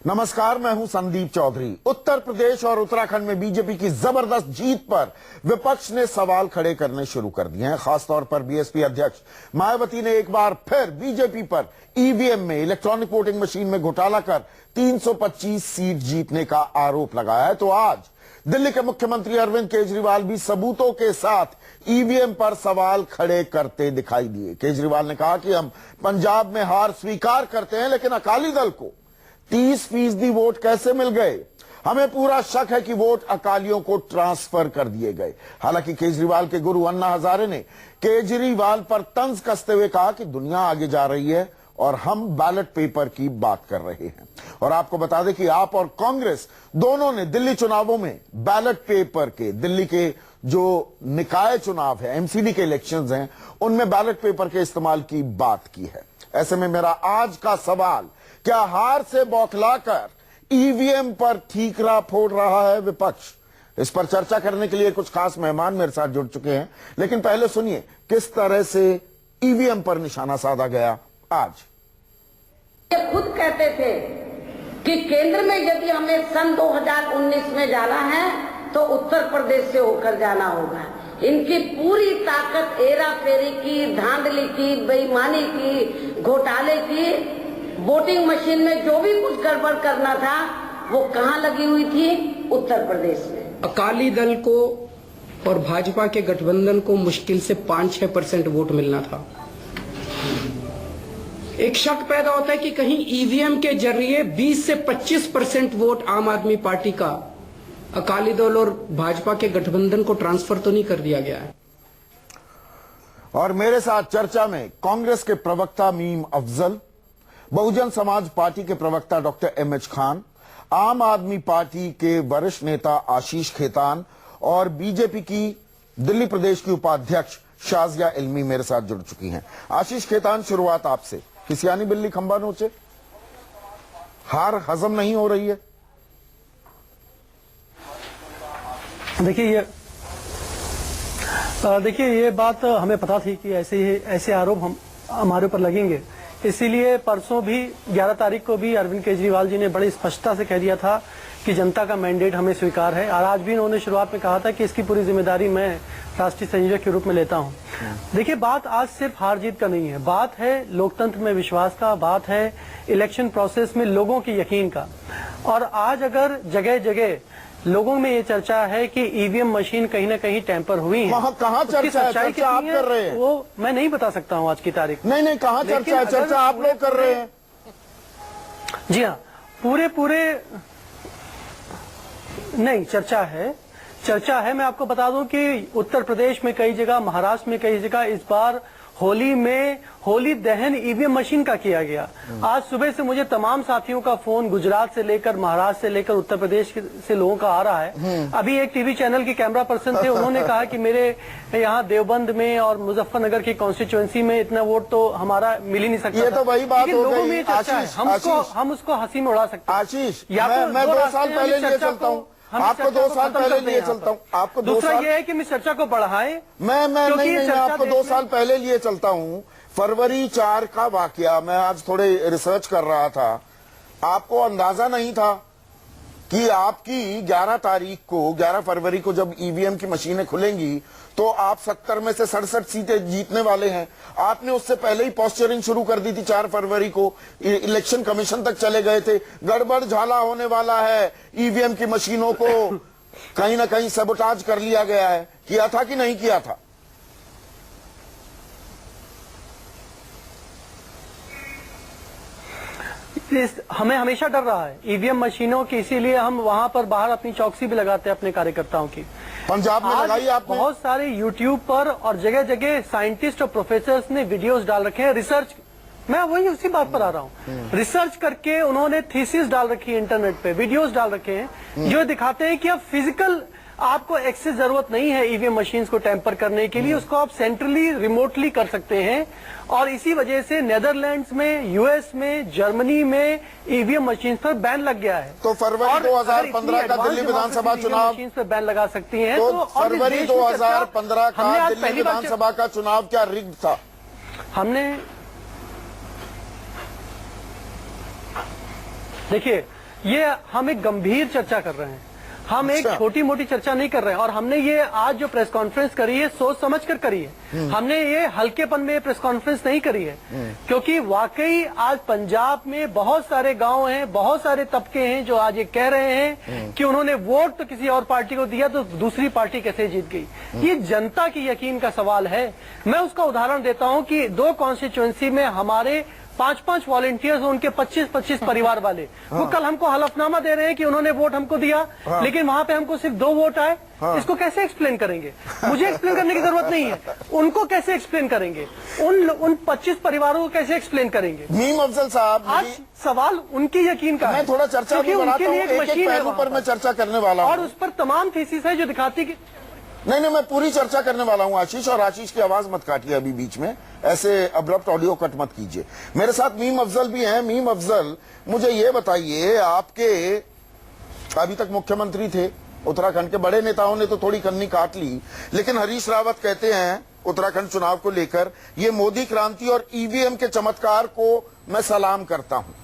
नमस्कार, मैं हूं संदीप चौधरी। उत्तर प्रदेश और उत्तराखंड में बीजेपी की जबरदस्त जीत पर विपक्ष ने सवाल खड़े करने शुरू कर दिए हैं। खासतौर पर बीएसपी अध्यक्ष मायावती ने एक बार फिर बीजेपी पर ईवीएम में, इलेक्ट्रॉनिक वोटिंग मशीन में घोटाला कर 325 सीट जीतने का आरोप लगाया है। तो आज दिल्ली के मुख्यमंत्री अरविंद केजरीवाल भी सबूतों के साथ ईवीएम पर सवाल खड़े करते दिखाई दिए। केजरीवाल ने कहा कि हम पंजाब में हार स्वीकार करते हैं, लेकिन अकाली दल को 30% वोट कैसे मिल गए? हमें पूरा शक है कि वोट अकालियों को ट्रांसफर कर दिए गए। हालांकि केजरीवाल के गुरु अन्ना हजारे ने केजरीवाल पर तंज कसते हुए कहा कि दुनिया आगे जा रही है और हम बैलेट पेपर की बात कर रहे हैं। और आपको बता दें कि आप और कांग्रेस दोनों ने दिल्ली चुनावों में बैलेट पेपर के, दिल्ली के जो निकाय चुनाव है, एमसीडी के इलेक्शंस हैं, उनमें बैलेट पेपर के इस्तेमाल की बात की है। ऐसे में मेरा आज का सवाल, क्या हार से बौखलाकर ईवीएम पर ठीकरा फोड़ रहा है विपक्ष? इस पर चर्चा करने के लिए कुछ खास मेहमान मेरे साथ जुड़ चुके हैं, लेकिन पहले सुनिए किस तरह से ईवीएम पर निशाना साधा गया आज। ये खुद कहते थे कि केंद्र में यदि हमें सन 2019 में जाना है तो उत्तर प्रदेश से होकर जाना होगा। इनकी पूरी ताकत हेरा फेरी की, धांधली की, बेईमानी की, घोटाले की, वोटिंग मशीन में जो भी कुछ गड़बड़ करना था वो कहां लगी हुई थी? उत्तर प्रदेश में। अकाली दल को और भाजपा के गठबंधन को मुश्किल से 5-6% वोट मिलना था। एक शक पैदा होता है कि कहीं ईवीएम के जरिए 20 से 25% वोट आम आदमी पार्टी का अकाली दल और भाजपा के गठबंधन को ट्रांसफर तो नहीं कर दिया गया है। और मेरे साथ चर्चा में कांग्रेस के प्रवक्ता मीम अफजल, बहुजन समाज पार्टी के प्रवक्ता डॉक्टर एमएच खान, आम आदमी पार्टी के वरिष्ठ नेता आशीष खेतान और बीजेपी की दिल्ली प्रदेश की उपाध्यक्ष शाजिया इल्मी मेरे साथ जुड़ चुकी हैं। आशीष खेतान, शुरुआत आपसे। किसियानी बिल्ली खंबा नोचे, हार हजम नहीं हो रही है? देखिए ये बात हमें पता थी कि ऐसे आरोप हमारे ऊपर लगेंगे। इसीलिए परसों भी 11 तारीख को भी अरविंद केजरीवाल जी ने बड़ी स्पष्टता से कह दिया था कि जनता का मैंडेट हमें स्वीकार है। और आज भी उन्होंने शुरुआत में कहा था कि इसकी पूरी जिम्मेदारी मैं राष्ट्रीय संयोजक के रूप में लेता हूं। देखिए, बात आज सिर्फ हार जीत का नहीं है, बात है लोकतंत्र में विश्वास का, बात है इलेक्शन प्रोसेस में लोगों की यकीन का। और आज अगर जगह जगह लोगों में ये चर्चा है कि ईवीएम मशीन कहीं ना कहीं टेम्पर हुई है, कहाँ चर्चा है? चर्चा आप कर रहे हैं, वो मैं नहीं बता सकता हूँ आज की तारीख। नहीं, कहाँ चर्चा है? चर्चा आप लोग कर रहे हैं। जी हाँ, पूरे नहीं, चर्चा है। मैं आपको बता दूं कि उत्तर प्रदेश में कई जगह, महाराष्ट्र में कई जगह इस बार होली में होली दहन ईवीएम मशीन का किया गया। आज सुबह से मुझे तमाम साथियों का फोन गुजरात से लेकर, महाराष्ट्र से लेकर, उत्तर प्रदेश से लोगों का आ रहा है। अभी एक टीवी चैनल के कैमरा पर्सन थे, उन्होंने कहा कि मेरे यहाँ देवबंद में और मुजफ्फरनगर की कॉन्स्टिट्यूएंसी में इतना वोट तो हमारा मिल ही नहीं सकता। ये तो वही बात हो गई। हम उसको हंसी में उड़ा सकते हैं। आशीष, मैं 2 साल पहले लिए चलता हूँ, आपको 2 साल पहले लिए चलता हूँ। आपको दूसरा ये है कि मैं चर्चा को बढ़ाएं। मैं नहीं, आपको 2 साल पहले लिए चलता हूँ। फरवरी 4 का वाकया, मैं आज थोड़े रिसर्च कर रहा था। आपको अंदाजा नहीं था कि आपकी 11 फरवरी को जब ईवीएम की मशीनें खुलेंगी तो आप 70 में से 67 सीटें जीतने वाले हैं। आपने उससे पहले ही पोस्चरिंग शुरू कर दी थी। 4 फरवरी को इलेक्शन कमीशन तक चले गए थे। गड़बड़ झाला होने वाला है, ईवीएम की मशीनों को कहीं ना कहीं सबोटाज कर लिया गया है। किया था कि नहीं किया था? हमें हमेशा डर रहा है ईवीएम मशीनों की, इसीलिए हम वहां पर बाहर अपनी चौकसी भी लगाते हैं अपने कार्यकर्ताओं की। पंजाब में लगाई आपने? बहुत सारे यूट्यूब पर और जगह जगह साइंटिस्ट और प्रोफेसर्स ने वीडियोस डाल रखे हैं, रिसर्च। मैं वही उसी बात पर आ रहा हूँ। रिसर्च करके उन्होंने थीसिस डाल रखी है, इंटरनेट पे वीडियोस डाल रखे हैं जो दिखाते हैं कि अब फिजिकल आपको एक्सेस जरूरत नहीं है ईवीएम मशीन्स को टेम्पर करने के लिए, उसको आप सेंट्रली रिमोटली कर सकते हैं। और इसी वजह से नेदरलैंड्स में, यूएस में, जर्मनी में ईवीएम मशीन्स पर बैन लग गया है। तो फरवरी 2015 का दिल्ली विधानसभा चुनाव मशीन्स पर बैन लगा सकती हैं। तो फरवरी 2015 का दिल्ली विधानसभा का चुनाव क्या रिग्ड था? हमने देखिए ये हम एक गंभीर चर्चा कर रहे हैं, हम एक अच्छा। छोटी मोटी चर्चा नहीं कर रहे हैं। और हमने ये आज जो प्रेस कॉन्फ्रेंस करी है सोच समझ कर करी है, हमने ये हल्केपन में प्रेस कॉन्फ्रेंस नहीं करी है, क्योंकि वाकई आज पंजाब में बहुत सारे गांव हैं, बहुत सारे तबके हैं जो आज ये कह रहे हैं कि उन्होंने वोट तो किसी और पार्टी को दिया तो दूसरी पार्टी कैसे जीत गई। ये जनता की यकीन का सवाल है। मैं उसका उदाहरण देता हूं कि 2 कॉन्स्टिट्यूएंसी में हमारे 5-5 वॉलंटियर्स, उनके 25-25 परिवार वाले, वो कल हमको हलफनामा दे रहे हैं कि उन्होंने वोट हमको दिया, लेकिन वहां पे हमको सिर्फ 2 वोट आए। इसको कैसे एक्सप्लेन करेंगे? मुझे एक्सप्लेन करने की जरूरत नहीं है, उनको कैसे एक्सप्लेन करेंगे? उन 25 परिवारों को कैसे एक्सप्लेन करेंगे? मीम अफजल साहब, आज सवाल उनकी यकीन का है। मैं थोड़ा चर्चा भी क्योंकि बढ़ाता उनके हूं, लिए एक एक मशीन है पहलू वहां पर मैं चर्चा करने वाला और हूं। उस पर तमाम थीसिस है जो दिखाती कि नहीं, मैं पूरी चर्चा करने वाला हूं आशीष, और आशीष की आवाज मत काटिए अभी बीच में, ऐसे अब्रप्ट ऑडियो कट मत कीजिए। मेरे साथ मीम अफजल भी हैं। मीम अफजल, मुझे ये बताइए, आपके अभी तक मुख्यमंत्री थे उत्तराखंड के, बड़े नेताओं ने तो थोड़ी कन्नी काट ली, लेकिन हरीश रावत कहते हैं उत्तराखंड चुनाव को लेकर, ये मोदी क्रांति और ईवीएम के चमत्कार को मैं सलाम करता हूं।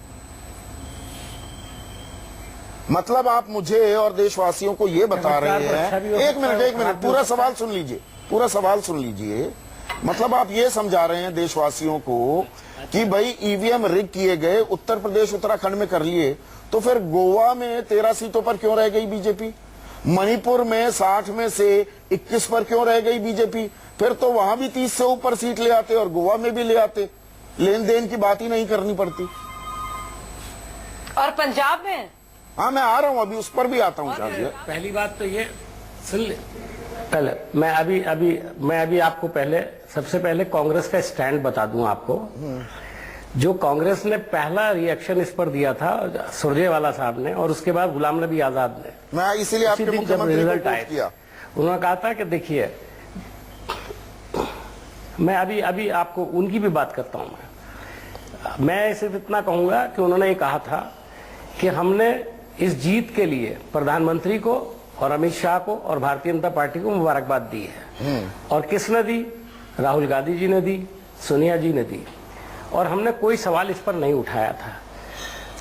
मतलब आप मुझे और देशवासियों को ये बता रहे हैं, एक मिनट, पूरा सवाल सुन लीजिए, पूरा सवाल सुन लीजिए। मतलब आप ये समझा रहे हैं देशवासियों को कि भाई ईवीएम रिग किए गए, उत्तर प्रदेश उत्तराखंड में कर लिए, तो फिर गोवा में 13 सीटों पर क्यों रह गई बीजेपी? मणिपुर में 60 में से 21 पर क्यों रह गई बीजेपी? फिर तो वहां भी 30 से ऊपर सीट ले आते और गोवा में भी ले आते, लेन देन की बात ही नहीं करनी पड़ती। और पंजाब में, हाँ, मैं आ रहा हूं, अभी उस पर भी आता हूं। पहली बात तो ये सुन ले, पहले मैं अभी आपको सबसे पहले कांग्रेस का स्टैंड बता दूं आपको। जो कांग्रेस ने पहला रिएक्शन इस पर दिया था सुरजेवाला साहब ने, और उसके बाद गुलाम नबी आजाद ने, मैं इसीलिए आपके जब मुख्यमंत्री को रिजल्ट कोट आए, किया। उन्होंने कहा था कि देखिए, मैं अभी आपको उनकी भी बात करता हूं। मैं सिर्फ इतना कहूंगा कि उन्होंने ये कहा था कि हमने इस जीत के लिए प्रधानमंत्री को और अमित शाह को और भारतीय जनता पार्टी को मुबारकबाद दी है। और किसने दी? राहुल गांधी जी ने दी, सोनिया जी ने दी, और हमने कोई सवाल इस पर नहीं उठाया था।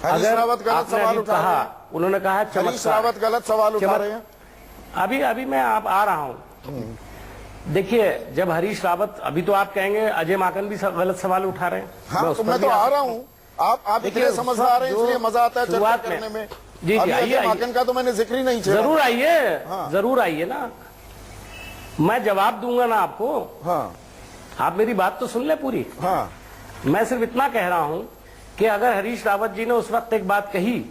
हरीश रावत गलत सवाल उठा रहे हैं। उन्होंने कहा हरीश रावत गलत सवाल उठा रहे हैं। अभी मैं आप आ रहा हूं। देखिए, जब हरीश रावत, अभी तो आप कहेंगे अजय माकन भी गलत सवाल उठा रहे हैं। हाँ, तो मैं तो आ रहा हूं, आप इतने समझदार हैं, इसलिए मजा आता है चर्चा करने में। जी, अजय माकन का तो मैंने जिक्र ही नहीं छेड़ा। जरूर आइए, हाँ। जरूर आइए ना, मैं जवाब दूंगा ना आपको। हाँ, आप मेरी बात तो सुन ले पूरी। हाँ, मैं सिर्फ इतना कह रहा हूं कि अगर हरीश रावत जी ने उस वक्त एक बात कही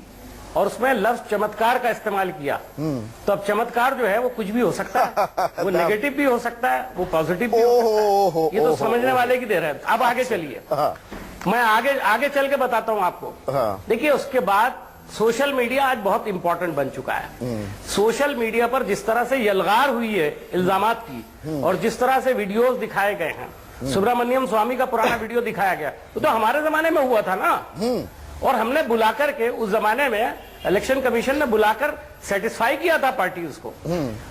और उसमें लफ्ज चमत्कार का इस्तेमाल किया, तो अब चमत्कार जो है वो कुछ भी हो सकता है, वो नेगेटिव भी हो सकता है, वो पॉजिटिव भी हो सकता है। ये तो समझने वाले की देर है। अब आगे चलिए, मैं आगे चल के बताता हूं आपको। देखिए, उसके बाद सोशल मीडिया आज बहुत इंपॉर्टेंट बन चुका है। सोशल मीडिया पर जिस तरह से यलगार हुई है इल्जामात की, और जिस तरह से वीडियोस दिखाए गए हैं, सुब्रमण्यम स्वामी का पुराना वीडियो दिखाया गया, तो हमारे जमाने में हुआ था ना। और हमने बुलाकर के, उस जमाने में इलेक्शन कमीशन ने बुलाकर सेटिस्फाई किया था पार्टी उसको।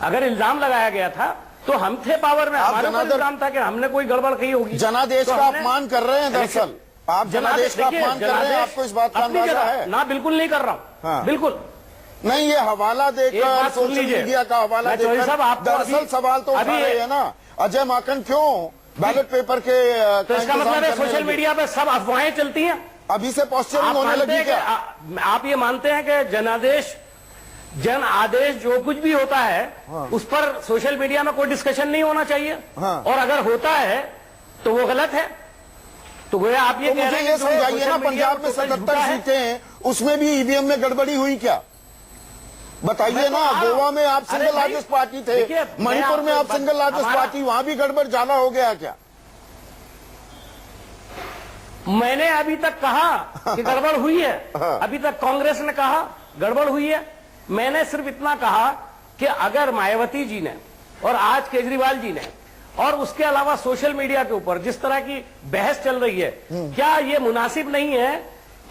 अगर इल्जाम लगाया गया था तो हम थे पावर में, हमारे ऊपर इल्जाम था कि हमने कोई गड़बड़ की होगी। जनादेश का अपमान कर रहे हैं दरअसल, आप जनादेश का अपमान कर रहे हैं। आपको इस बात का अंदाजा है? ना, बिल्कुल नहीं कर रहा हूँ। हाँ। बिल्कुल नहीं, ये हवाला देकर, सोशल मीडिया का हवाला देकर दरअसल सवाल तो उठा रहे हैं ना, अजय माकन क्यों बैलेट पेपर के, तो इसका मतलब है सोशल मीडिया पे सब अफवाहें चलती हैं। अभी से पॉस्चरिंग होने लगी क्या? आप ये मानते हैं कि जन आदेश जो कुछ भी होता है, हाँ। उस पर सोशल मीडिया में कोई डिस्कशन नहीं होना चाहिए। हाँ। और अगर होता है तो वो गलत है। तो वो आप ये तो मुझे ये समझाइए ना, पंजाब में 77 सीटें हैं, उसमें भी ईवीएम में गड़बड़ी हुई क्या? बताइए ना। गोवा में आप सिंगल लार्जेस्ट पार्टी थे, मणिपुर में आप सिंगल लार्जेस्ट पार्टी, वहां भी गड़बड़ ज्यादा हो गया क्या? मैंने अभी तक कहा कि गड़बड़ हुई है, अभी तक कांग्रेस ने कहा गड़बड़ हुई है। मैंने सिर्फ इतना कहा कि अगर मायावती जी ने और आज केजरीवाल जी ने, और उसके अलावा सोशल मीडिया के ऊपर जिस तरह की बहस चल रही है, क्या ये मुनासिब नहीं है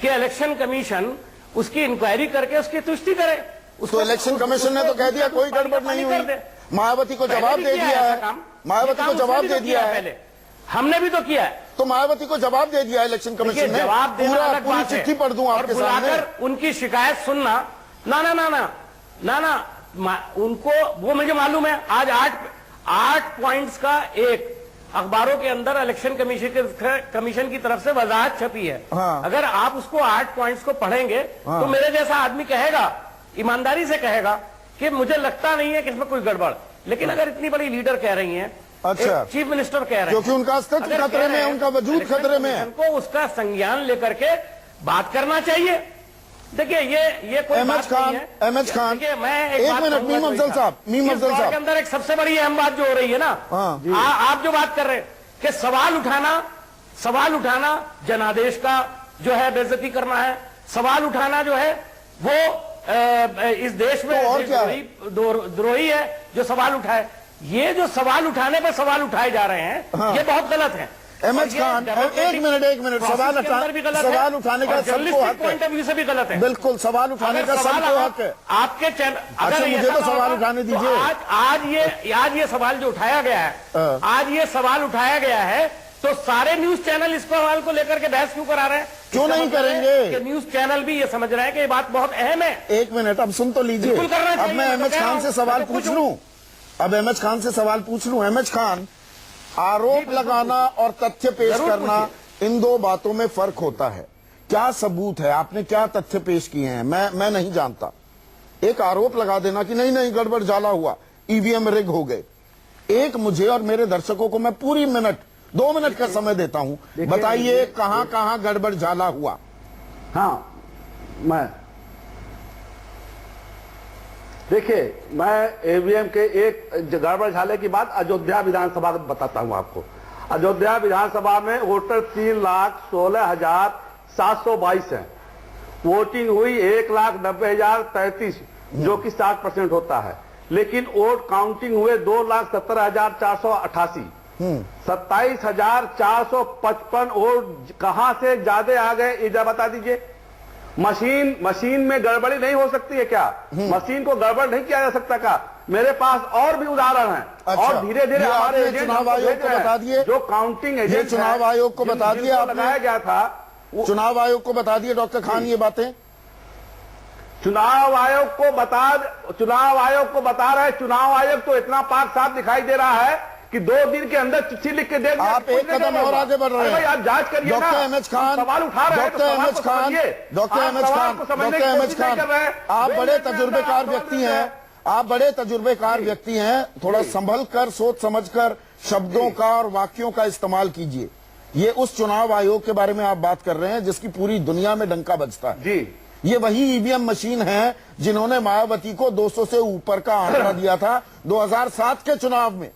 कि इलेक्शन कमीशन उसकी इंक्वायरी करके उसकी तुष्टि करे? तो इलेक्शन कमीशन ने तो कह दिया कोई गड़बड़ नहीं हुई, मायावती को जवाब दे दिया है, मायावती को जवाब दे दिया है। पहले हमने भी तो किया है। तो मायावती को जवाब दे दिया इलेक्शन कमीशन ने। जवाब देना पूरा अलग पूरी बात है। चिट्ठी पढ़ दूं और आपके सामने। बुलाकर उनकी शिकायत सुनना, ना ना ना ना ना ना, उनको वो मुझे मालूम है। आज 8 पॉइंट्स का एक अखबारों के अंदर इलेक्शन कमीशन की तरफ से वजाहत छपी है। हाँ। अगर आप उसको 8 पॉइंट्स को पढ़ेंगे तो मेरे जैसा आदमी कहेगा, ईमानदारी से कहेगा कि मुझे लगता नहीं है कि इसमें कोई गड़बड़। लेकिन अगर इतनी बड़ी लीडर कह रही हैं, अच्छा, चीफ मिनिस्टर कह रहे हैं, क्योंकि उनका अस्तित्व खतरे में है, उनका वजूद खतरे में है, को उसका संज्ञान लेकर के बात करना चाहिए। देखिए ये कोई एमएच खान, मैं एक मिनट, मीम अफजल साहब के अंदर एक सबसे बड़ी अहम बात जो हो रही है ना, आप जो बात कर रहे हैं कि सवाल उठाना जनादेश का जो है बेइज्जती करना है, सवाल उठाना जो है वो इस देश में और क्या द्रोही है जो सवाल उठाए। ये जो सवाल उठाने पर सवाल उठाए जा रहे हैं, ये बहुत गलत है। एमएच खान, एक मिनट, सवाल उठाने का सबको हक पॉइंट ऑफ व्यू से भी गलत है। बिल्कुल, सवाल उठाने का सबको हक है। आपके चैनल, अच्छा, मुझे तो सवाल उठाने दीजिए। आज ये सवाल जो उठाया गया है, आज ये सवाल उठाया गया है, तो सारे न्यूज चैनल इस सवाल को लेकर के बहस क्यों करा रहे हैं? क्यों नहीं करेंगे? न्यूज चैनल भी ये समझ रहे हैं कि ये बात बहुत अहम है। एक मिनट, अब सुन तो लीजिए। अब मैं एमएच खान से सवाल पूछ लूं, एमएच खान, आरोप लगाना और तथ्य पेश करना, इन दो बातों में फर्क होता है। क्या सबूत है? आपने क्या तथ्य पेश किए हैं? मैं नहीं जानता। एक आरोप लगा देना कि नहीं गड़बड़ जाला हुआ, ईवीएम रिग हो गए। एक मुझे और मेरे दर्शकों को मैं पूरी 2 मिनट का समय देता हूं, बताइए कहां गड़बड़ जाला हुआ। हाँ, देखिए, मैं ईवीएम के एक गड़बड़ झाले की बात अयोध्या विधानसभा बताता हूं आपको। अयोध्या विधानसभा में वोटर 3,16,722 हैं। वोटिंग हुई 1,90,033, जो कि 60% होता है। लेकिन वोट काउंटिंग हुए 2,17,488। 27,455 वोट कहां से ज्यादा आ गए, इधर बता दीजिए। मशीन में गड़बड़ी नहीं हो सकती है क्या? मशीन को गड़बड़ नहीं किया जा सकता क्या? मेरे पास और भी उदाहरण हैं। अच्छा, और धीरे धीरे हमारे चुनाव आयोग को बता दिए, जो काउंटिंग एजेंट, चुनाव आयोग को बता दिए, लगाया गया था, चुनाव आयोग को बता दिए डॉक्टर खान ये बातें। चुनाव आयोग को बता रहे। चुनाव आयोग तो इतना पाक साफ दिखाई दे रहा है कि 2 दिन के अंदर चिट्ठी लिख के दे दिया। आप एक कदम और आगे बढ़ रहे हैं। आप जांच करिए। डॉक्टर एमएच खान, सवाल उठा रहे हैं, डॉक्टर एमएच खान, आप बड़े तजुर्बेकार व्यक्ति हैं। थोड़ा संभल कर, सोच समझकर शब्दों का और वाक्यों का इस्तेमाल कीजिए। ये उस चुनाव आयोग के बारे में आप बात कर रहे हैं जिसकी पूरी दुनिया में डंका बजता है जी। ये वही ईवीएम मशीन है जिन्होंने मायावती को 200 से ऊपर का आंकड़ा दिया था 2007 के चुनाव में।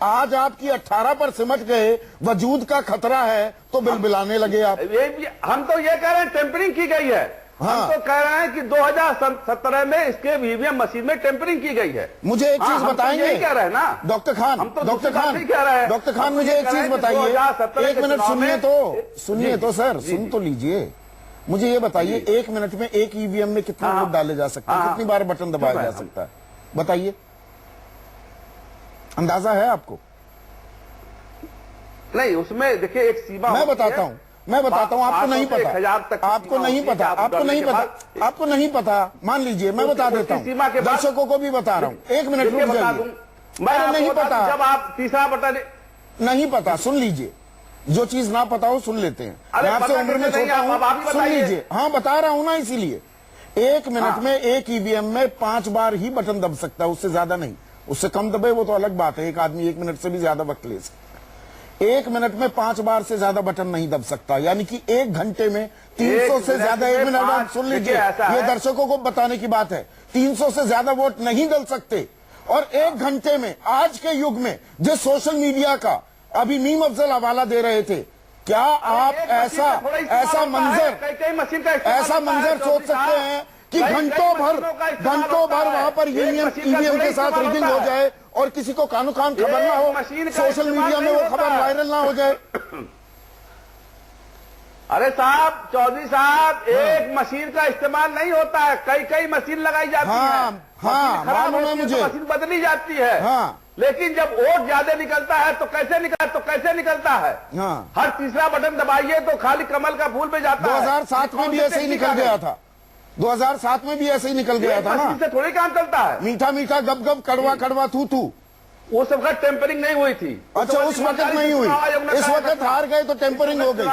आज आपकी 18 पर सिमट गए, वजूद का खतरा है तो बिलबिलाने लगे आप। हम तो ये कह रहे हैं टेम्परिंग की गई है। हाँ। हम तो कह रहे हैं कि 2017 में इसके ईवीएम मशीन में टेम्परिंग की गई है। मुझे एक चीज बताएंगे? यही कह रहे हैं ना डॉक्टर खान, हम तो डॉक्टर खान मुझे एक चीज बताइए। एक मिनट सुनिए तो सर, सुन तो लीजिए। मुझे ये बताइए, 1 मिनट में एक ईवीएम में कितने वोट डाले जा सकते हैं? कितनी बार बटन दबाया जा सकता है? बताइए, अंदाजा है आपको? नहीं, उसमें देखिए एक सीमा। मैं बताता हूं, आपको नहीं पता, आपको नहीं पता। मान लीजिए मैं बता देता हूं, दर्शकों को भी बता रहा हूं। 1 मिनट रुक जाइए। मैंने नहीं पता, जब आप तीसरा बटन नहीं पता, सुन लीजिए। जो चीज ना पता हो सुन लेते हैं। मैं आपसे उम्र में छोटा हूं, सुन लीजिए। हाँ, बता रहा हूं ना, इसीलिए 1 मिनट में एक ईवीएम में 5 बार ही बटन दब सकता है, उससे ज्यादा नहीं। उससे कम दबे वो तो अलग बात है, एक आदमी 1 मिनट से भी ज्यादा वक्त ले सकता है। 1 मिनट में 5 बार से ज्यादा बटन नहीं दब सकता, यानी कि 1 घंटे में 300 से ज्यादा। 1 मिनट सुन लीजिए, ये दर्शकों को बताने की बात है। 300 से ज्यादा वोट नहीं डल सकते। और 1 घंटे में, आज के युग में जिस सोशल मीडिया का अभी मीम अफजल हवाला दे रहे थे, क्या आप ऐसा मंजर सोच सकते हैं कि घंटों भर वहां पर ईवीएम के साथ रिगिंग हो जाए और किसी को कानो कान खबर ना हो, सोशल मीडिया में वो खबर वायरल ना हो जाए? अरे साहब, चौधरी साहब, एक मशीन का इस्तेमाल नहीं होता है, कई मशीन लगाई जाती है। हाँ, मालूम है मुझे। मशीन बदली जाती है। हाँ, लेकिन जब वोट ज्यादा निकलता है तो कैसे निकलता है? हाँ। हर तीसरा बटन दबाइए तो खाली कमल का फूल पे जाता है। 2007 में भी ऐसे ही निकल गया था। 2007 में भी ऐसे ही निकल गया था ना। इससे थोड़ी काम चलता है। मीठा मीठा गप गप कड़वा कड़वा थू थू। वो सब का टेम्परिंग नहीं हुई थी। अच्छा, उस वक्त नहीं हुई, इस वक्त हार गए तो टेम्परिंग हो गई।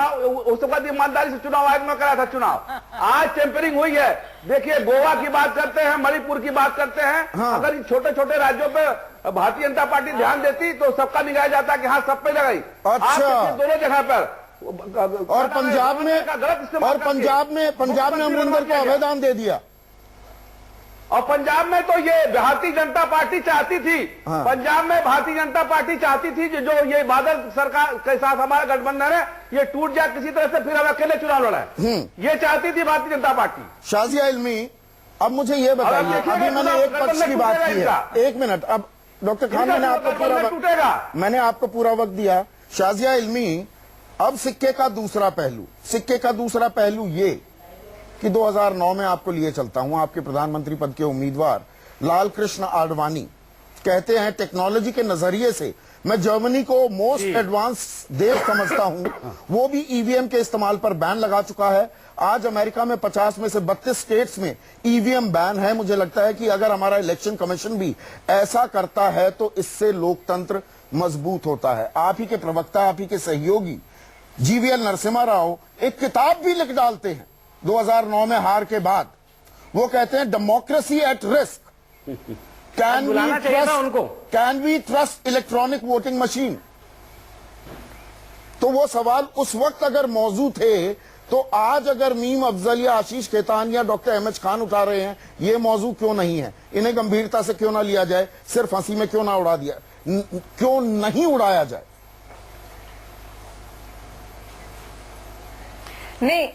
उस वक्त ईमानदारी से चुनाव आयोग ने कराया था चुनाव। आज टेम्परिंग हुई है। देखिए, गोवा की बात करते हैं, मणिपुर की बात करते हैं। हाँ। अगर इन छोटे छोटे राज्यों पे भारतीय जनता पार्टी ध्यान देती तो सबका निगाह जाता कि हाँ सब पे लगाई। अच्छा। दोनों जगह पर। और पंजाब में अमरिंदर को अभयदान दे दिया। और पंजाब में तो ये भारतीय जनता पार्टी चाहती थी। हाँ। पंजाब में भारतीय जनता पार्टी चाहती थी जो ये बादल सरकार के साथ हमारा गठबंधन है ये टूट जाए किसी तरह से, फिर हम अकेले चुनाव लड़ाए। ये चाहती थी भारतीय जनता पार्टी। शाजिया इल्मी, अब मुझे ये बताइए, अभी मैंने एक पक्ष की बात की है। एक मिनट, अब डॉक्टर खान मैंने आपको पूरा वक्त दिया। शाजिया इल्मी, अब सिक्के का दूसरा पहलू ये कि 2009 में आपको लिए चलता हूं, आपके प्रधानमंत्री पद के उम्मीदवार लाल कृष्ण आडवाणी कहते हैं टेक्नोलॉजी के नजरिए से मैं जर्मनी को मोस्ट एडवांस देश समझता हूं, वो भी ईवीएम के इस्तेमाल पर बैन लगा चुका है। आज अमेरिका में 50 में से 32 स्टेट्स में ईवीएम बैन है। मुझे लगता है कि अगर हमारा इलेक्शन कमीशन भी ऐसा करता है तो इससे लोकतंत्र मजबूत होता है। आप ही के प्रवक्ता, आप ही के सहयोगी जीवीएल नरसिम्हा राव एक किताब भी लिख डालते हैं 2009 में हार के बाद। वो कहते हैं democracy at risk, can we trust electronic voting machine. तो वो सवाल उस वक्त अगर मौजूद थे तो आज अगर मीम अफजल या आशीष खेतान या डॉक्टर अहमद खान उठा रहे हैं, ये मौजू क्यों नहीं है? इन्हें गंभीरता से क्यों ना लिया जाए? सिर्फ हंसी में क्यों ना उड़ा दिया, क्यों नहीं उड़ाया जाए? नहीं,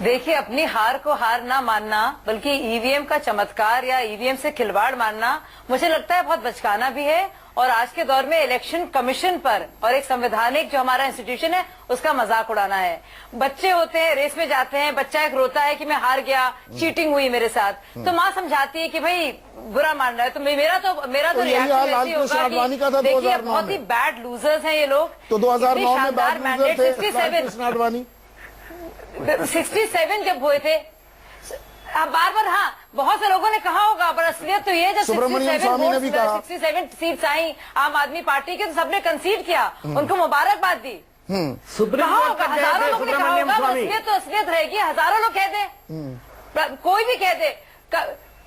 देखिए, अपनी हार को हार ना मानना बल्कि ईवीएम का चमत्कार या ईवीएम से खिलवाड़ मानना मुझे लगता है बहुत बचकाना भी है। और आज के दौर में इलेक्शन कमीशन पर और एक संवैधानिक जो हमारा इंस्टीट्यूशन है उसका मजाक उड़ाना है। बच्चे होते हैं, रेस में जाते हैं, बच्चा एक रोता है कि मैं हार गया, चीटिंग हुई मेरे साथ, तो माँ समझाती है कि भाई बुरा मान रहा है। तो मेरा तो रिएक्शन ऐसी होगा कि देखिए बहुत ही बैड लूजर्स हैं ये लोग। तो 2009 में बैड लूजर थे 67 जब हुए थे, बार हाँ बहुत से लोगों ने कहा होगा, पर असलियत तो ये जब 67 सीट्स आई आम आदमी पार्टी के तो सबने कंसीड किया, उनको मुबारकबाद दी। कहा होगा, हजारों लोगों ने कहा होगा, असलियत तो असलियत रहेगी। हजारों लोग कह दे, कोई भी कह दे,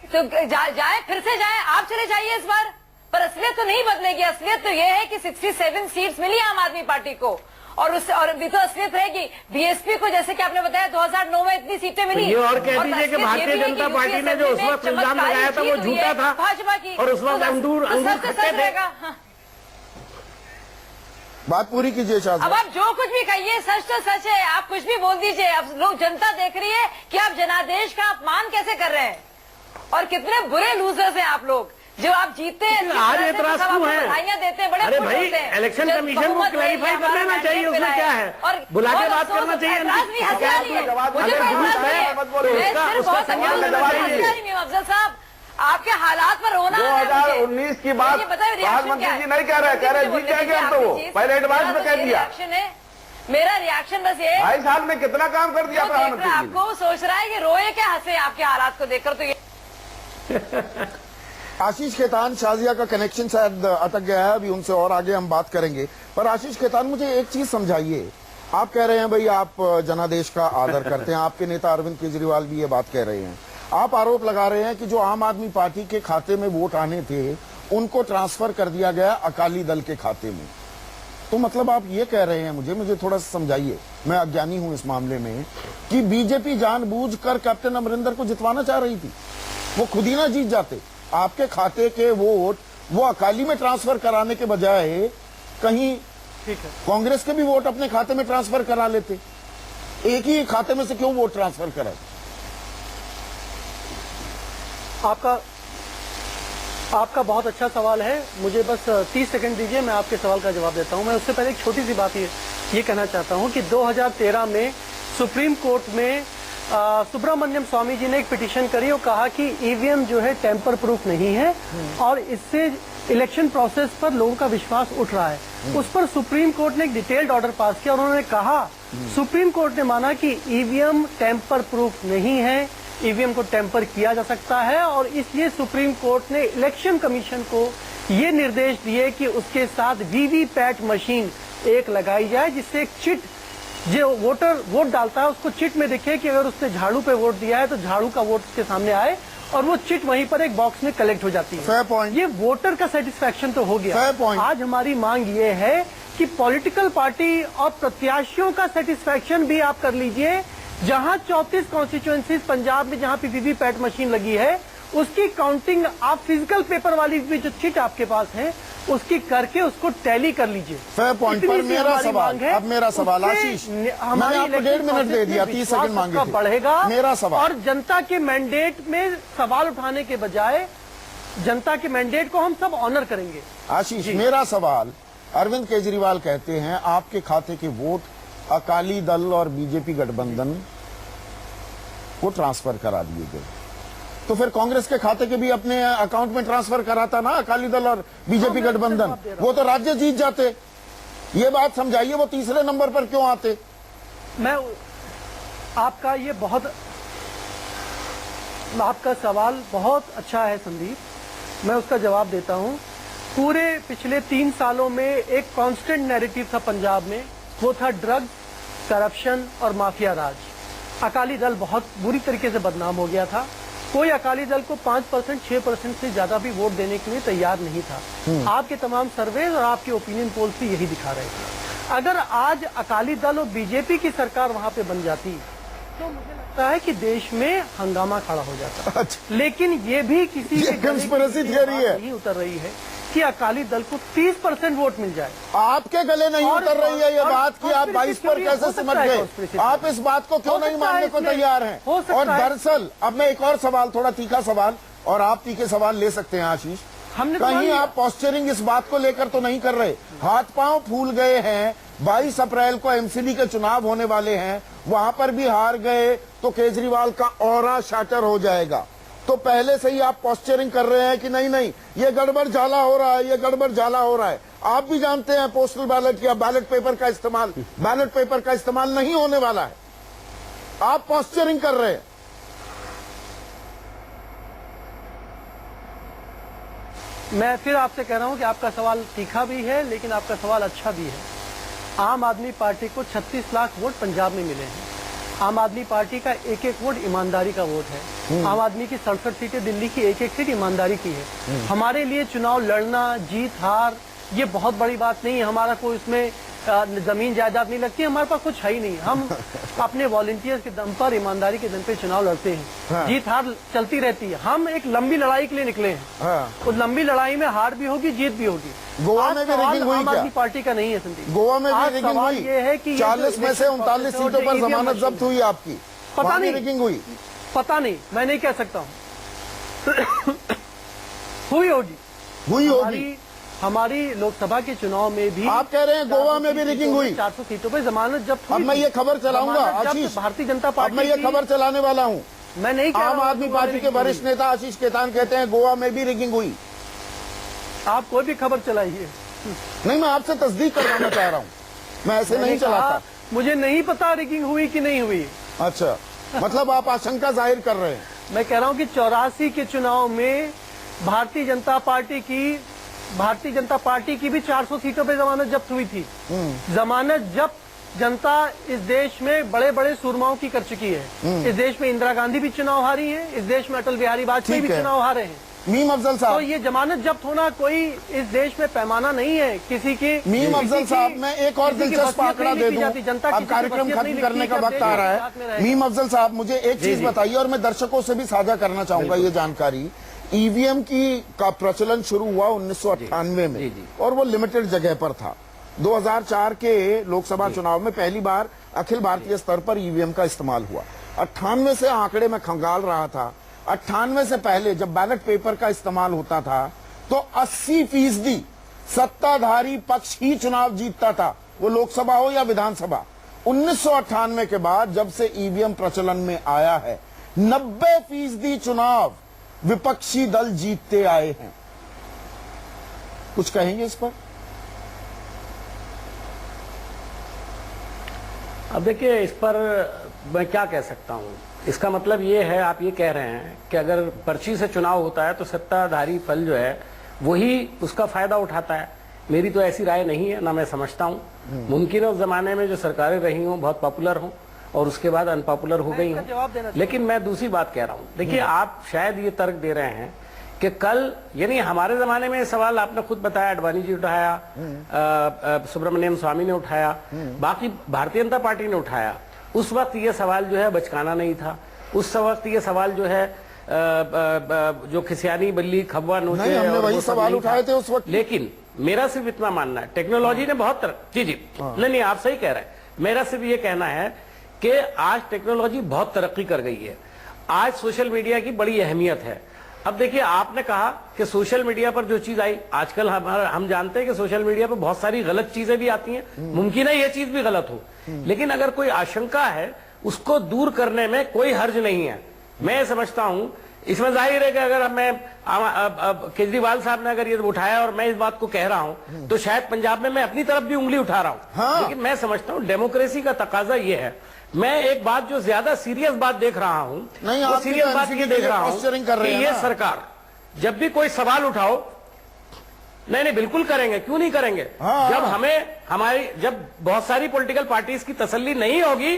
तो जाए, फिर से जाए, आप चले जाइए इस बार, पर असलियत तो नहीं बदलेगी। असलियत तो ये है कि 67 सीट्स मिली आम आदमी पार्टी को, और भी तो असलियत रहेगी बीएसपी को। जैसे कि आपने बताया 2009 में इतनी सीटें मिली। ये और कह दीजिए कि भारतीय जनता पार्टी ने जो उस वक्त इल्जाम लगाया था वो झूठा था भाजपा की, और उस वक्त अंगूर खट्टे थे। बात पूरी कीजिए शाह। अब आप जो कुछ भी कहिए, सच तो सच है, आप कुछ भी बोल दीजिए। अब लोग, जनता देख रही है कि आप जनादेश का अपमान कैसे कर रहे हैं और कितने बुरे लूजर्स हैं आप लोग। जो आप जीते हैं, आज एतराज क्यों है? बधाइयां देते हैं, बड़े अरे खुश भाई, होते हैं। इलेक्शन कमीशन को क्लैरिफाई कर लेना चाहिए, उसमें क्या है, और बुला के बात करना चाहिए। अफजल साहब, आपके हालात पर होना 2019 की बात प्रधानमंत्री जी नहीं कह रहे, जीत जाएंगे हम तो, वो पहले एडवांस में कह दिया। मेरा रिएक्शन बस ये, 2.5 साल में कितना काम कर दिया प्रधानमंत्री जी। आपको सोच रहा है कि रोए क्या हंसे आपके हालात को देखकर, तो ये आशीष खेतान, शाजिया का कनेक्शन शायद अटक गया है, अभी उनसे और आगे हम बात करेंगे। पर आशीष खेतान, मुझे एक चीज समझाइए। आप कह रहे हैं भाई आप जनादेश का आदर करते हैं, आपके नेता अरविंद केजरीवाल भी ये बात कह रहे हैं। आप आरोप लगा रहे हैं कि जो आम आदमी पार्टी के खाते में वोट आने थे उनको ट्रांसफर कर दिया गया अकाली दल के खाते में। तो मतलब आप ये कह रहे हैं, मुझे थोड़ा सा समझाइए, मैं अज्ञानी हूं इस मामले में, कि बीजेपी जानबूझकर कैप्टन अमरिंदर को जितवाना चाह रही थी। वो खुद ही ना जीत जाते, आपके खाते के वोट वो अकाली में ट्रांसफर कराने के बजाय कहीं कांग्रेस के भी वोट अपने खाते में ट्रांसफर करा लेते। एक ही खाते में से क्यों वोट ट्रांसफर करा? आपका बहुत अच्छा सवाल है। मुझे बस 30 सेकंड दीजिए, मैं आपके सवाल का जवाब देता हूं। मैं उससे पहले एक छोटी सी बात ये कहना चाहता हूं कि 2013 में सुप्रीम कोर्ट में सुब्रमण्यम स्वामी जी ने एक पिटीशन करी और कहा कि ईवीएम जो है टेम्पर प्रूफ नहीं है और इससे इलेक्शन प्रोसेस पर लोगों का विश्वास उठ रहा है, उस पर सुप्रीम कोर्ट ने एक डिटेल्ड ऑर्डर पास किया और उन्होंने कहा, सुप्रीम कोर्ट ने माना कि ईवीएम टेम्पर प्रूफ नहीं है, ईवीएम को टेम्पर किया जा सकता है और इसलिए सुप्रीम कोर्ट ने इलेक्शन कमीशन को ये निर्देश दिए कि उसके साथ वीवीपैट मशीन एक लगाई जाए, जिससे एक चिट जो वोटर वोट डालता है उसको चिट में दिखे कि अगर उसने झाड़ू पे वोट दिया है तो झाड़ू का वोट उसके सामने आए और वो चिट वहीं पर एक बॉक्स में कलेक्ट हो जाती है। Fair point. ये वोटर का सेटिस्फेक्शन तो हो गया। Fair point. आज हमारी मांग ये है कि पॉलिटिकल पार्टी और प्रत्याशियों का सेटिस्फेक्शन भी आप कर लीजिए। जहां 34 कॉन्स्टिट्यूएंसीज पंजाब में जहां वीवीपैट मशीन लगी है उसकी काउंटिंग आप फिजिकल पेपर वाली भी जो चिट आपके पास है उसकी करके उसको टैली कर लीजिए। फेयर पॉइंट पर मेरा सवाल, अब मेरा सवाल आशीष, मैंने आपको 1.5 मिनट दे दिया, 30 सेकंड मांगे थे। बढ़ेगा मेरा सवाल, और जनता के मैंडेट में सवाल उठाने के बजाय जनता के मैंडेट को हम सब ऑनर करेंगे। आशीष, मेरा सवाल, अरविंद केजरीवाल कहते हैं आपके खाते के वोट अकाली दल और बीजेपी गठबंधन को ट्रांसफर करा दिए गए, तो फिर कांग्रेस के खाते के भी अपने अकाउंट में ट्रांसफर कराता ना अकाली दल और बीजेपी गठबंधन, वो तो राज्य जीत जाते। ये बात समझाइए, वो तीसरे नंबर पर क्यों आते? मैं आपका ये बहुत आपका सवाल बहुत अच्छा है संदीप, मैं उसका जवाब देता हूं। पूरे पिछले 3 सालों में एक कांस्टेंट नैरेटिव था पंजाब में, वो था ड्रग्स, करप्शन और माफिया राज। अकाली दल बहुत बुरी तरीके से बदनाम हो गया था। कोई अकाली दल को 5%, 6% से ज्यादा भी वोट देने के लिए तैयार नहीं था। आपके तमाम सर्वे और आपके ओपिनियन पोल्स भी यही दिखा रहे थे। अगर आज अकाली दल और बीजेपी की सरकार वहां पे बन जाती तो मुझे लगता है कि देश में हंगामा खड़ा हो जाता। अच्छा। लेकिन ये भी किसी ये कंस्पिरेसी थियरी है, नहीं उतर रही है कि अकाली दल को 30% वोट मिल जाए। आपके गले नहीं उतर रही है ये बात कि आप 22 पर कैसे सिमट गए? आप इस बात को क्यों नहीं मानने को तैयार हैं? और दरअसल अब मैं एक और सवाल, थोड़ा तीखा सवाल, और आप तीखे सवाल ले सकते हैं आशीष, कहीं आप पोस्चरिंग इस बात को लेकर तो नहीं कर रहे? हाथ पांव फूल गए हैं, 22 अप्रैल को एमसीडी के चुनाव होने वाले हैं, वहां पर भी हार गए तो केजरीवाल का ऑरा शाटर हो जाएगा, तो पहले से ही आप पोस्चरिंग कर रहे हैं कि नहीं नहीं ये गड़बड़ झाला हो रहा है, ये गड़बड़ झाला हो रहा है। आप भी जानते हैं पोस्टल बैलेट या बैलेट पेपर का इस्तेमाल नहीं होने वाला है, आप पोस्चरिंग कर रहे हैं। मैं फिर आपसे कह रहा हूं कि आपका सवाल तीखा भी है लेकिन आपका सवाल अच्छा भी है। आम आदमी पार्टी को 36 लाख वोट पंजाब में मिले हैं। आम आदमी पार्टी का एक एक वोट ईमानदारी का वोट है। आम आदमी की 67 सीटें, दिल्ली की एक एक सीट ईमानदारी की है। हमारे लिए चुनाव लड़ना, जीत हार ये बहुत बड़ी बात नहीं है। हमारा कोई इसमें जमीन जायदाद नहीं लगती, हमारे पास कुछ है ही नहीं। हम अपने वॉलंटियर्स के दम पर, ईमानदारी के दम पे चुनाव लड़ते हैं। हाँ। जीत हार चलती रहती है। हम एक लंबी लड़ाई के लिए निकले हैं। हाँ। उस लंबी लड़ाई में हार भी होगी, जीत भी होगी। गोवा में भी रिगिंग हुई आम क्या? आदमी पार्टी का नहीं है संदीप। गोवा में आज भी रिगिंग सवाल हुई? ये है कि 40 में से 39 सीटों पर जमानत जब्त हुई आपकी, पता नहीं रिगिंग हुई? पता नहीं, मैं नहीं कह सकता हूँ। हुई होगी। हमारी लोकसभा के चुनाव में भी आप कह रहे हैं गोवा में भी रिगिंग हुई? 400 सीटों पर जमानत जब्त हुई। अब मैं ये खबर चलाऊंगा आशीष, भारतीय जनता अब पार्टी मैं ये खबर चलाने वाला हूँ। मैं नहीं कह रहा आम हूं आदमी कि पार्टी के वरिष्ठ नेता आशीष केतान कहते हैं गोवा में भी रिगिंग हुई। आप कोई भी खबर चलाइए। नहीं, मैं आपसे तस्दीक करवाना चाह रहा हूँ, मैं ऐसे नहीं चलाता। मुझे नहीं पता रिगिंग हुई कि नहीं हुई। अच्छा, मतलब आप आशंका जाहिर कर रहे हैं? मैं कह रहा हूं कि 84 के चुनाव में भारतीय जनता पार्टी की भी 400 सीटों पे जमानत जब्त हुई थी। जमानत जब्त जनता इस देश में बड़े बड़े सूरमाओं की कर चुकी है। इस देश में इंदिरा गांधी भी चुनाव हारी है, इस देश में अटल बिहारी वाजपेयी भी चुनाव हारे हैं। मीम अफजल साहब, तो ये जमानत जब्त होना कोई इस देश में पैमाना नहीं है किसी की। मीम अफजल साहब, मैं एक और दिलचस्प आंकड़ा दे दूं, अब कार्यक्रम खत्म करने का वक्त आ रहा है। मीम अफजल साहब, मुझे एक चीज बताइए और मैं दर्शकों से भी साझा करना चाहूंगा ये जानकारी। ईवीएम का प्रचलन शुरू हुआ 1998 में और वो लिमिटेड जगह पर था। 2004 के लोकसभा चुनाव में पहली बार अखिल भारतीय स्तर पर ईवीएम का इस्तेमाल हुआ। 98 से आंकड़े में खंगाल रहा था। 98 से पहले जब बैलेट पेपर का इस्तेमाल होता था तो 80% सत्ताधारी पक्ष ही चुनाव जीतता था, वो लोकसभा हो या विधानसभा। 1998 के बाद जब से ईवीएम प्रचलन में आया है, 90% चुनाव विपक्षी दल जीतते आए हैं। कुछ कहेंगे इस पर? अब देखिए, इस पर मैं क्या कह सकता हूं। इसका मतलब ये है, आप ये कह रहे हैं कि अगर पर्ची से चुनाव होता है तो सत्ताधारी पल जो है वही उसका फायदा उठाता है। मेरी तो ऐसी राय नहीं है, ना मैं समझता हूं। मुमकिन है उस जमाने में जो सरकारें रही हों बहुत पॉपुलर हों और उसके बाद अनपॉपुलर हो गई हों। लेकिन मैं दूसरी बात कह रहा हूं। देखिए, आप शायद ये तर्क दे रहे हैं कि कल, यानी हमारे जमाने में सवाल आपने खुद बताया, अडवाणी जी उठाया, सुब्रमण्यम स्वामी ने उठाया, बाकी भारतीय जनता पार्टी ने उठाया। उस वक्त ये सवाल जो है बचकाना नहीं था। उस वक्त ये सवाल जो है जो खिसियानी बल्ली खबवा नोचे, हमने वही सवाल उठाए थे उस वक्त। लेकिन मेरा सिर्फ इतना मानना है, टेक्नोलॉजी ने बहुत जी नहीं, आप सही कह रहे हैं। मेरा सिर्फ ये कहना है कि आज टेक्नोलॉजी बहुत तरक्की कर गई है। आज सोशल मीडिया की बड़ी अहमियत है। अब देखिए, आपने कहा कि सोशल मीडिया पर जो चीज आई, आजकल हम जानते हैं कि सोशल मीडिया पर बहुत सारी गलत चीजें भी आती हैं। मुमकिन है ये चीज भी गलत हो, लेकिन अगर कोई आशंका है उसको दूर करने में कोई हर्ज नहीं है। मैं समझता हूं इसमें जाहिर है कि अगर मैं केजरीवाल साहब ने अगर ये उठाया और मैं इस बात को कह रहा हूं तो शायद पंजाब में मैं अपनी तरफ भी उंगली उठा रहा हूं। हाँ। लेकिन मैं समझता हूं डेमोक्रेसी का तकाजा ये है। मैं एक बात जो ज्यादा सीरियस बात देख रहा हूं, वो सीरियस बात ये देख रहा हूं कि ये सरकार जब भी कोई सवाल उठाओ, नहीं बिल्कुल करेंगे, क्यों नहीं करेंगे। हाँ। जब जब बहुत सारी पॉलिटिकल पार्टीज की तसल्ली नहीं होगी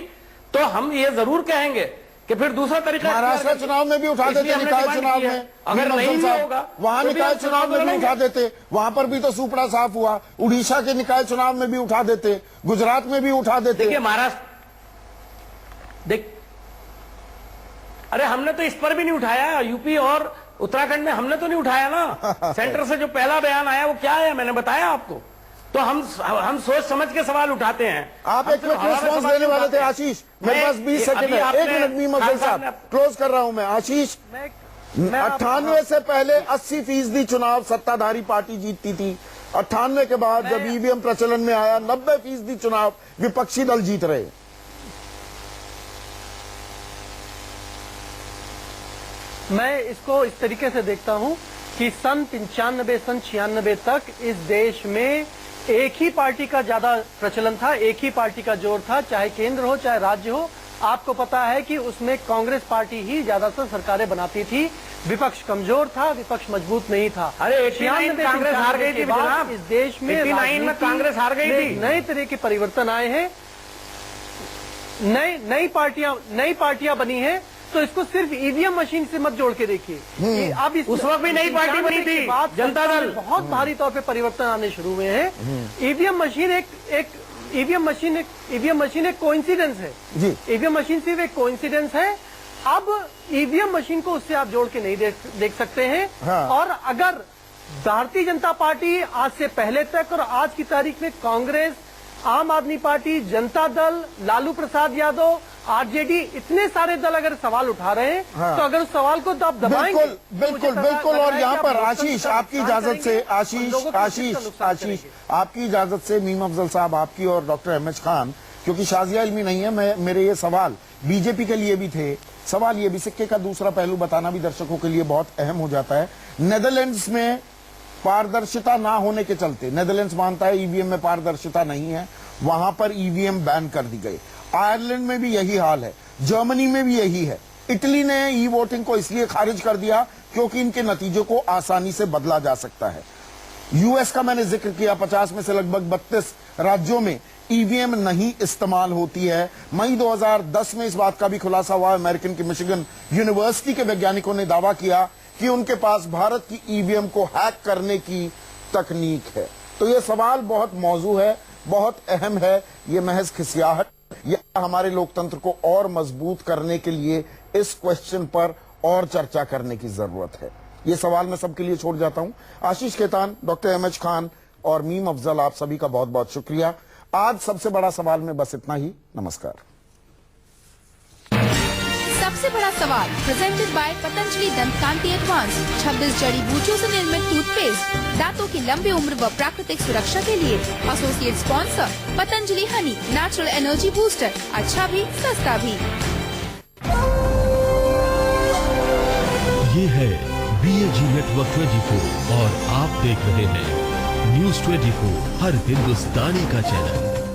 तो हम ये जरूर कहेंगे कि फिर दूसरा तरीका। महाराष्ट्र चुनाव में भी उठा देते, निकाय चुनाव में अगर नहीं भी होगा वहां निकाय चुनाव में भी उठा देते, वहां पर भी तो सुपड़ा साफ हुआ। उड़ीसा के निकाय चुनाव में भी उठा देते, गुजरात में भी उठा देते। देखिए महाराष्ट्र, अरे हमने तो इस पर भी नहीं उठाया। यूपी और उत्तराखंड में हमने तो नहीं उठाया ना। सेंटर से जो पहला बयान आया वो क्या है, मैंने बताया आपको। तो हम सोच समझ के सवाल उठाते हैं। आप एक मिनट रिस्पॉन्स देने वाले थे आशीष, मेरे पास 20 सेकंड है। एक मिनट मीम अफजल साहब, क्लोज कर रहा हूं मैं। आशीष, 98 से पहले 80% चुनाव सत्ताधारी पार्टी जीतती थी। 98 के बाद जब ईवीएम प्रचलन में आया 90% चुनाव विपक्षी दल जीत रहे। मैं इसको इस तरीके से देखता हूं कि सन 95 सन 96 तक इस देश में एक ही पार्टी का ज्यादा प्रचलन था, एक ही पार्टी का जोर था, चाहे केंद्र हो चाहे राज्य हो। आपको पता है कि उसमें कांग्रेस पार्टी ही ज्यादातर सरकारें बनाती थी। विपक्ष कमजोर था, विपक्ष मजबूत नहीं था। अरे 89 में कांग्रेस हार गई थी जनाब। इस देश में 89 में कांग्रेस हार गई थी। नए तरह के परिवर्तन आए हैं, नई पार्टियां बनी हैं। तो इसको सिर्फ ईवीएम मशीन से मत जोड़ के देखिए। अब उस वक्त भी नई पार्टी बनी थी, जनता दल। बहुत भारी तौर पे परिवर्तन आने शुरू हुए हैं। ईवीएम मशीन एक कोइंसिडेंस है जी। ईवीएम मशीन सिर्फ एक कोइंसिडेंस है। अब ईवीएम मशीन को उससे आप जोड़ के नहीं देख सकते हैं। हाँ। और अगर भारतीय जनता पार्टी आज से पहले तक और आज की तारीख में कांग्रेस, आम आदमी पार्टी, जनता दल, लालू प्रसाद यादव, आरजेडी, इतने सारे दल अगर सवाल उठा रहे हैं हाँ। तो अगर उस सवाल को आप दबाएंगे बिल्कुल। और यहाँ पर आशीष आपकी इजाजत से, आशीष आपकी इजाजत से मीम अफजल साहब, आपकी और डॉक्टर अहमद खान, क्योंकि शाजिया इल्मी नहीं है, मेरे ये सवाल बीजेपी के लिए भी थे। सवाल ये भी, सिक्के का दूसरा पहलू बताना भी दर्शकों के लिए बहुत अहम हो जाता है। नेदरलैंड्स में पारदर्शिता ना होने के चलते, नेदरलैंड्स मानता है ईवीएम में पारदर्शिता नहीं है, वहां पर ईवीएम बैन कर दी गई। आयरलैंड में भी यही हाल है, जर्मनी में भी यही है। इटली ने ई वोटिंग को इसलिए खारिज कर दिया क्योंकि इनके नतीजों को आसानी से बदला जा सकता है। यूएस का मैंने जिक्र किया, 50 में से लगभग 32 राज्यों में ईवीएम नहीं इस्तेमाल होती है। मई 2010 में इस बात का भी खुलासा हुआ। अमेरिकन की मिशिगन यूनिवर्सिटी के वैज्ञानिकों ने दावा किया कि उनके पास भारत की ईवीएम को हैक करने की तकनीक है। तो ये सवाल बहुत मौजू है, बहुत अहम है। ये महज खिसियाहट या हमारे लोकतंत्र को और मजबूत करने के लिए इस क्वेश्चन पर और चर्चा करने की जरूरत है। ये सवाल मैं सबके लिए छोड़ जाता हूं। आशीष खेतान, डॉक्टर अहमद खान और मीम अफजल, आप सभी का बहुत बहुत शुक्रिया। आज सबसे बड़ा सवाल में बस इतना ही। नमस्कार। सबसे बड़ा सवाल presented by Patanjali Dantkanti advance, 26 जड़ी बूटियों से निर्मित टूथपेस्ट, दांतों की लंबी उम्र व प्राकृतिक सुरक्षा के लिए। Associate sponsor Patanjali Honey, natural energy booster, अच्छा भी सस्ता भी। ये है BAG नेटवर्क 24 और आप देख रहे हैं News 24 हर हिंदुस्तानी का चैनल।